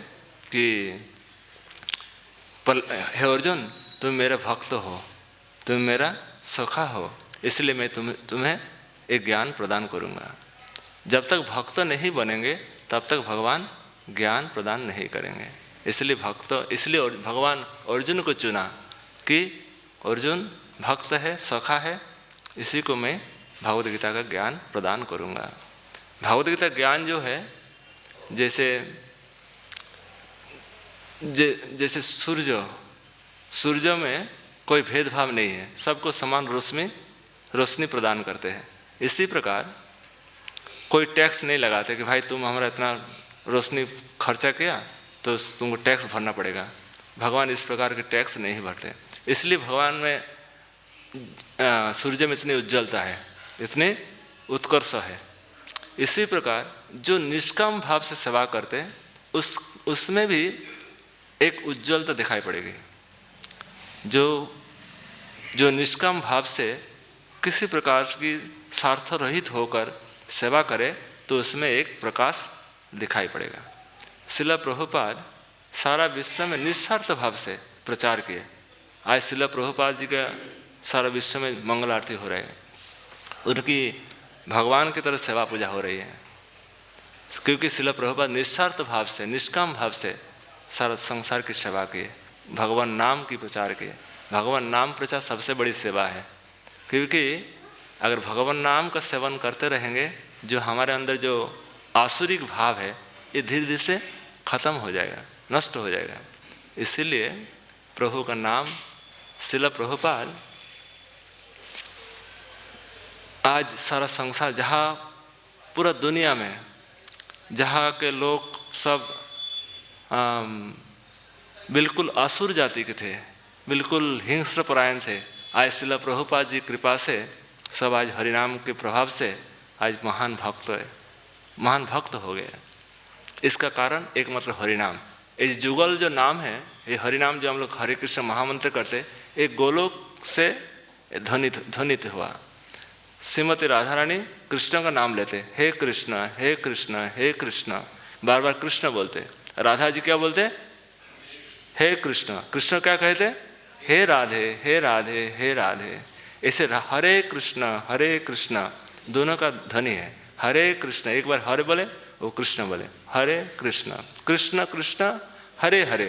Speaker 1: कि हे अर्जुन, तुम मेरा भक्त हो, तुम मेरा सखा हो, इसलिए मैं तुम्हें एक ज्ञान प्रदान करूँगा। जब तक भक्त नहीं बनेंगे तब तक भगवान ज्ञान प्रदान नहीं करेंगे। इसलिए भगवान अर्जुन को चुना कि अर्जुन भक्त है, सखा है, इसी को मैं भगवद गीता का ज्ञान प्रदान करूँगा। भगवद गीता ज्ञान जो है जैसे सूर्य में कोई भेदभाव नहीं है, सबको समान रोशनी प्रदान करते हैं। इसी प्रकार कोई टैक्स नहीं लगाते कि भाई तुम हमारा इतना रोशनी खर्चा किया तो तुमको टैक्स भरना पड़ेगा। भगवान इस प्रकार के टैक्स नहीं भरते, इसलिए भगवान में सूर्य में इतनी उज्ज्वलता है, इतनी उत्कर्ष है। इसी प्रकार जो निष्काम भाव से सेवा करते हैं उसमें भी एक उज्ज्वलता दिखाई पड़ेगी। जो निष्काम भाव से किसी प्रकार की स्वार्थ रहित होकर सेवा करे तो उसमें एक प्रकाश दिखाई पड़ेगा। श्रील प्रभुपाद सारा विश्व में निस्वार्थ भाव से प्रचार किए। आज श्रील प्रभुपाद जी का सारा विश्व में मंगल आरती हो रही है, उनकी भगवान की तरह सेवा पूजा हो रही है, क्योंकि श्रील प्रभुपाद निस्वार्थ भाव से, निष्काम भाव से सारा संसार की सेवा किए, भगवान नाम की प्रचार किए। भगवान नाम प्रचार सबसे बड़ी सेवा है, क्योंकि अगर भगवान नाम का सेवन करते रहेंगे, जो हमारे अंदर जो आसुरिक भाव है ये धीरे धीरे से खत्म हो जाएगा, नष्ट हो जाएगा। इसीलिए प्रभु का नाम श्रील प्रभुपाद आज सारा संसार, जहाँ पूरा दुनिया में जहाँ के लोग सब बिल्कुल असुर जाति के थे, बिल्कुल हिंस्र परायण थे, आज श्रील प्रभुपाद जी कृपा से सब आज हरिनाम के प्रभाव से आज महान भक्त हो गए। इसका कारण एकमात्र हरिनाम। इस जुगल जो नाम है, ये हरिनाम जो हम लोग हरे कृष्ण महामंत्र करते, एक गोलोक से ध्वनित हुआ। श्रीमती राधा रानी कृष्ण का नाम लेते, हे कृष्ण हे कृष्ण हे कृष्ण, बार बार कृष्ण बोलते। राधा जी क्या बोलते? हे कृष्ण। कृष्ण क्या कहते? हे राधे हे राधे हे राधे। ऐसे हरे कृष्ण दोनों का ध्वनि है। हरे कृष्ण, एक बार हरे बोले वो कृष्ण बोले, हरे कृष्ण कृष्ण कृष्ण हरे हरे।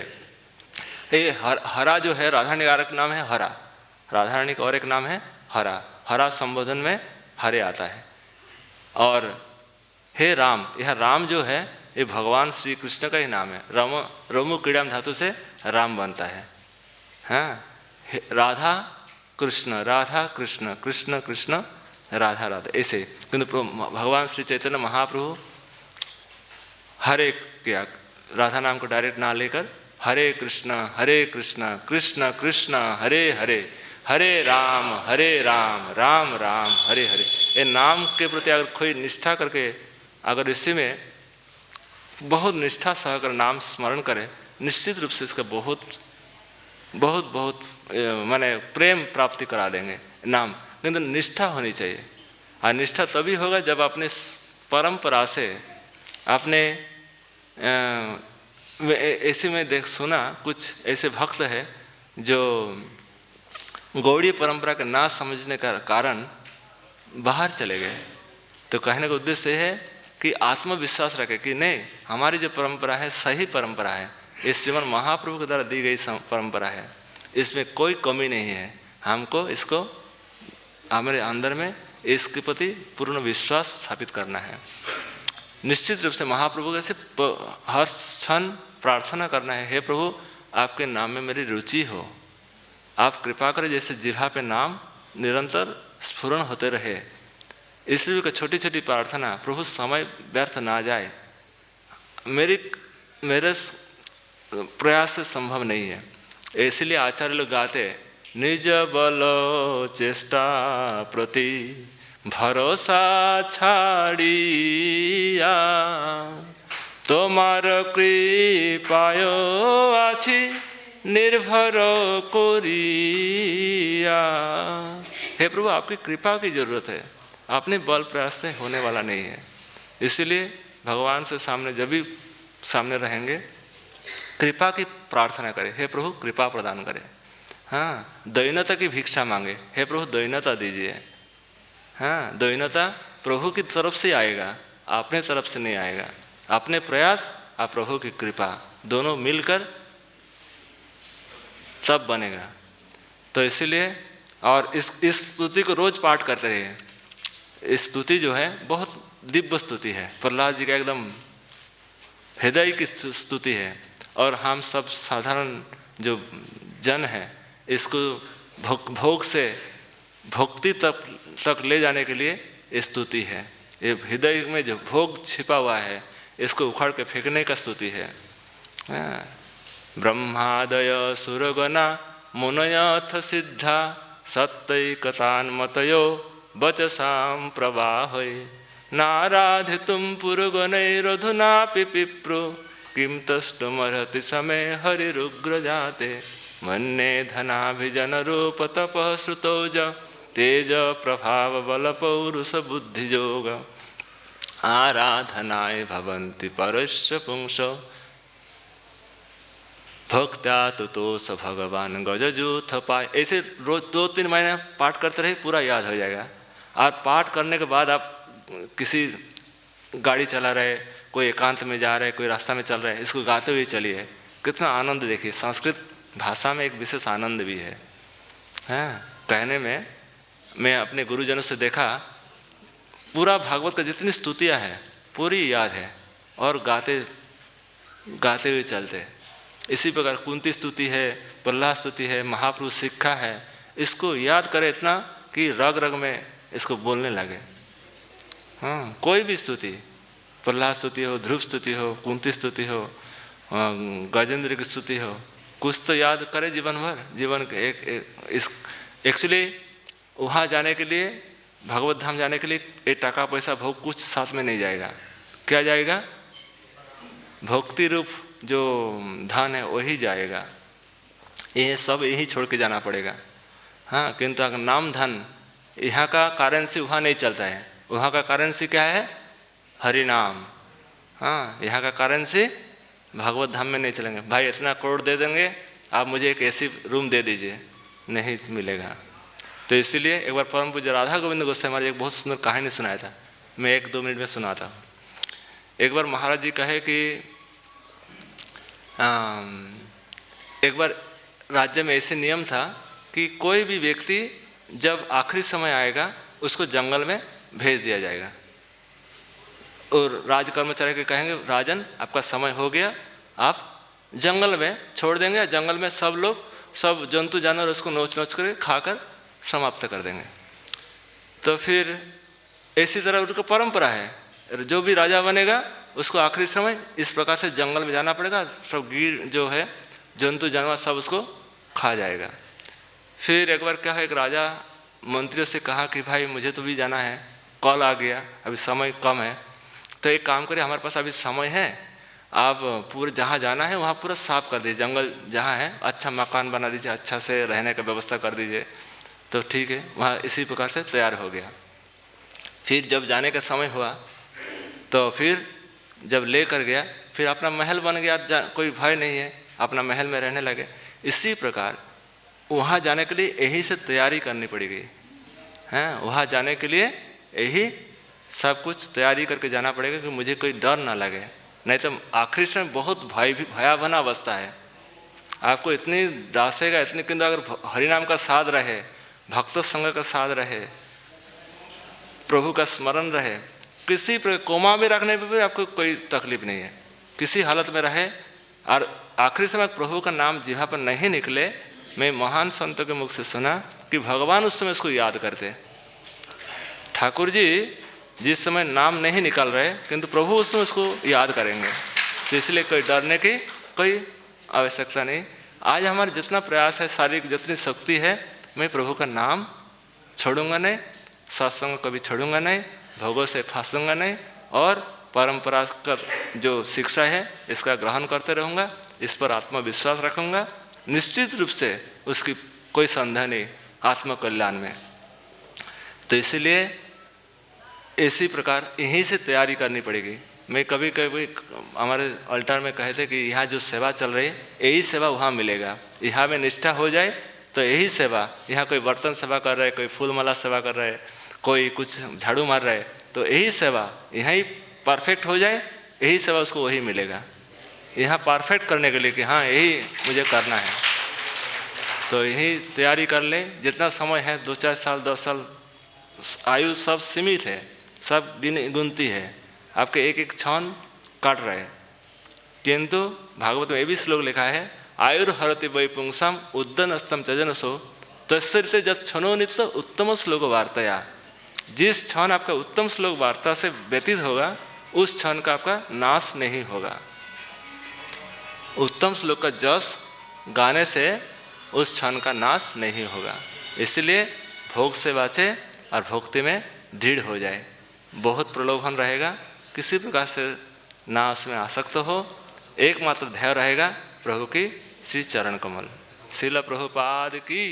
Speaker 1: ये हरा जो है राधा रानी का नाम है हरा, राधा रानी का और एक नाम है हरा। हरा संबोधन में हरे आता है। और हे राम, यह राम जो है ये भगवान श्री कृष्ण का ही नाम है। रमु क्रीड़ाम धातु से राम बनता है। हाँ, राधा कृष्ण कृष्ण कृष्ण राधा राधा, ऐसे। किंतु भगवान श्री चैतन्य महाप्रभु हरे किया, राधा नाम को डायरेक्ट ना लेकर हरे कृष्ण कृष्ण कृष्ण हरे हरे, हरे राम राम राम हरे हरे। ये नाम के प्रति अगर कोई निष्ठा करके, अगर इसी में बहुत निष्ठा सहकर नाम स्मरण करे, निश्चित रूप से इसका बहुत बहुत बहुत माने प्रेम प्राप्ति करा देंगे नाम। किंतु निष्ठा होनी चाहिए, और निष्ठा तभी होगा जब अपने परंपरा से अपने ऐसे में सुना कुछ ऐसे भक्त है जो गौड़ीय परंपरा का ना समझने का कारण बाहर चले गए। तो कहने का उद्देश्य है कि आत्मविश्वास रखे कि नहीं, हमारी जो परंपरा है सही परंपरा है, ये श्रीमन महाप्रभु के द्वारा दी गई परंपरा है, इसमें कोई कमी नहीं है। हमको इसको हमारे अंदर में इसके प्रति पूर्ण विश्वास स्थापित करना है। निश्चित रूप से महाप्रभु के से हर क्षण प्रार्थना करना है, हे प्रभु आपके नाम में मेरी रुचि हो, आप कृपा करें जैसे जिह्वा पे नाम निरंतर स्फुरण होते रहे। इसलिए छोटी छोटी प्रार्थना, प्रभु समय व्यर्थ ना जाए, मेरे प्रयास से संभव नहीं है। इसलिए आचार्य लोग गाते, निज बल चेष्टा प्रति भरोसा छाड़िया, तोमार कृपाय आछि निर्भर कोरिया। हे प्रभु आपकी कृपा की जरूरत है, अपने बल प्रयास से होने वाला नहीं है। इसीलिए भगवान से सामने जब भी सामने रहेंगे कृपा की प्रार्थना करें, हे प्रभु कृपा प्रदान करें। हाँ, दैन्यता की भिक्षा मांगे, हे प्रभु दैन्यता दीजिए। हाँ, दैन्यता प्रभु की तरफ से आएगा, अपने तरफ से नहीं आएगा। अपने प्रयास और प्रभु की कृपा दोनों मिलकर तब बनेगा। तो इसीलिए और इस स्तुति को रोज पाठ करते रहिए। इस स्तुति जो है बहुत दिव्य स्तुति है, प्रहलाद जी का एकदम हृदय की स्तुति है। और हम सब साधारण जो जन है इसको भोग से भक्ति तक ले जाने के लिए स्तुति है। ये हृदय में जो भोग छिपा हुआ है इसको उखाड़ के फेंकने का स्तुति है। ब्रह्मादय सुरगणा मुनयथ सिद्धा सत्यैकतान्मतयो वचसां प्रवाहै नाराधितुं पुरगणैरधुनापि पिप्रो किं तष्टुमर्हति समे हरिरुग्रजाते मन्ये धनाभिजनरूप तपः श्रुतौज तेज प्रभाव बल पौरुष बुद्धियोग आराधनाय भवन्ति परस्य पुंसो भक्त्या तुतोष भगवान गजजूथ पाए। ऐसे रोज 2-3 महीने पाठ करते रहे, पूरा याद हो जाएगा। और पाठ करने के बाद आप किसी गाड़ी चला रहे, कोई एकांत में जा रहे, कोई रास्ता में चल रहे, इसको गाते हुए चलिए, कितना आनंद देखिए। संस्कृत भाषा में एक विशेष आनंद भी है। कहने में मैं अपने गुरुजनों से देखा, पूरा भागवत का जितनी स्तुतियाँ हैं पूरी याद है और गाते हुए चलते। इसी प्रकार कुंती स्तुति है, प्रहलाद स्तुति है, महापुरुष शिक्षा है, इसको याद करें इतना कि रग रग में इसको बोलने लगे। हाँ, कोई भी स्तुति, प्रहलाद स्तुति हो, ध्रुव स्तुति हो, कुंती स्तुति हो, गजेंद्र की स्तुति हो, कुछ तो याद करें जीवन भर। जीवन के इस एक्चुअली वहाँ जाने के लिए, भगवत धाम जाने के लिए एक टका पैसा भोग कुछ साथ में नहीं जाएगा। क्या जाएगा? भक्ति रूप जो धन है वही जाएगा। ये सब यही छोड़ के जाना पड़ेगा। हाँ, किंतु अगर नाम धन यहाँ का करेंसी वहाँ नहीं चलता है। वहाँ का करेंसी क्या है? हरि नाम। हाँ, यहाँ का करेंसी भागवत धाम में नहीं चलेंगे। भाई इतना करोड़ दे देंगे, आप मुझे एक ऐसी रूम दे दीजिए, नहीं मिलेगा। तो इसीलिए एक बार परम पूज्य राधा गोविंद गोस्वामी महाराज एक बहुत सुंदर कहानी सुनाया था, मैं 1-2 मिनट में सुनाता हूँ। एक बार महाराज जी कहे कि एक बार राज्य में ऐसे नियम था कि कोई भी व्यक्ति जब आखिरी समय आएगा उसको जंगल में भेज दिया जाएगा। और राज कर्मचारी के कहेंगे, राजन आपका समय हो गया, आप जंगल में छोड़ देंगे। जंगल में सब लोग, सब जंतु जानवर उसको नोच नोच कर खाकर समाप्त कर देंगे। तो फिर इसी तरह उनकी परंपरा है, जो भी राजा बनेगा उसको आखिरी समय इस प्रकार से जंगल में जाना पड़ेगा। सब गिर जो है जंतु जानवर सब उसको खा जाएगा। फिर एक बार क्या है, एक राजा मंत्रियों से कहा कि भाई मुझे तो भी जाना है, कॉल आ गया, अभी समय कम है, तो एक काम करिए, हमारे पास अभी समय है, आप पूरे जहाँ जाना है वहाँ पूरा साफ कर दीजिए, जंगल जहाँ है अच्छा मकान बना दीजिए, अच्छा से रहने का व्यवस्था कर दीजिए। तो ठीक है, वहाँ इसी प्रकार से तैयार हो गया। फिर जब जाने का समय हुआ तो फिर जब ले कर गया, फिर अपना महल बन गया, कोई भय नहीं है, अपना महल में रहने लगे। इसी प्रकार वहाँ जाने के लिए यही से तैयारी करनी पड़ेगी। हैं, वहाँ जाने के लिए यही सब कुछ तैयारी करके जाना पड़ेगा कि मुझे कोई डर ना लगे, नहीं तो आखिरी समय बहुत भयावह अवस्था है। आपको इतनी डांसेगा इतनी, किंतु अगर हरिनाम का साथ रहे, भक्त संग का साथ रहे, प्रभु का स्मरण रहे, किसी कोमा में रखने पर भी आपको कोई तकलीफ नहीं है, किसी हालत में रहे और आखिरी समय प्रभु का नाम जिह्वा पर नहीं निकले। मैं महान संतों के मुख से सुना कि भगवान उस समय उसको याद करते। ठाकुर जी जिस समय नाम नहीं निकल रहे किंतु प्रभु उस समय उसको याद करेंगे। तो इसलिए कोई डरने की कोई आवश्यकता नहीं। आज हमारा जितना प्रयास है, शारीरिक जितनी शक्ति है, मैं प्रभु का नाम छोड़ूंगा नहीं, सत्संग कभी छोड़ूंगा नहीं, भोगों से फांसूंगा नहीं और परंपरा का जो शिक्षा है इसका ग्रहण करते रहूँगा, इस पर आत्मविश्वास रखूँगा। निश्चित रूप से उसकी कोई संदेह नहीं आत्मकल्याण में। तो इसलिए इसी प्रकार यहीं से तैयारी करनी पड़ेगी। मैं कभी कभी हमारे अल्टर में कहे थे कि यहाँ जो सेवा चल रही है यही सेवा वहाँ मिलेगा। यहाँ में निष्ठा हो जाए तो यही सेवा, यहाँ कोई बर्तन सेवा कर रहा है, कोई फूल माला सेवा कर रहा है, कोई कुछ झाड़ू मार रहा है, तो यही सेवा यहाँ ही परफेक्ट हो जाए, यही सेवा उसको वही मिलेगा। यहाँ परफेक्ट करने के लिए कि हाँ यही मुझे करना है, तो यही तैयारी कर ले। जितना समय है 2-4 साल 10 साल, आयु सब सीमित है, सब गिनती है, आपके एक एक क्षण काट रहे हैं। किंतु भागवत में ये भी श्लोक लिखा है, आयुर्हरति वैपुंसम उद्दनस्तम चजनसो तस्सरिते जब क्षणो नित्य उत्तम श्लोक वार्ताया। जिस क्षण आपका उत्तम श्लोक वार्ता से व्यतीत होगा उस क्षण का आपका नाश नहीं होगा। उत्तम श्लोक का जस गाने से उस क्षण का नाश नहीं होगा। इसलिए भोग से बचे और भक्ति में दृढ़ हो जाए। बहुत प्रलोभन रहेगा, किसी प्रकार से ना उसमें आसक्त हो, एकमात्र ध्येय रहेगा प्रभु की श्री चरण कमल। श्रील प्रभुपाद की।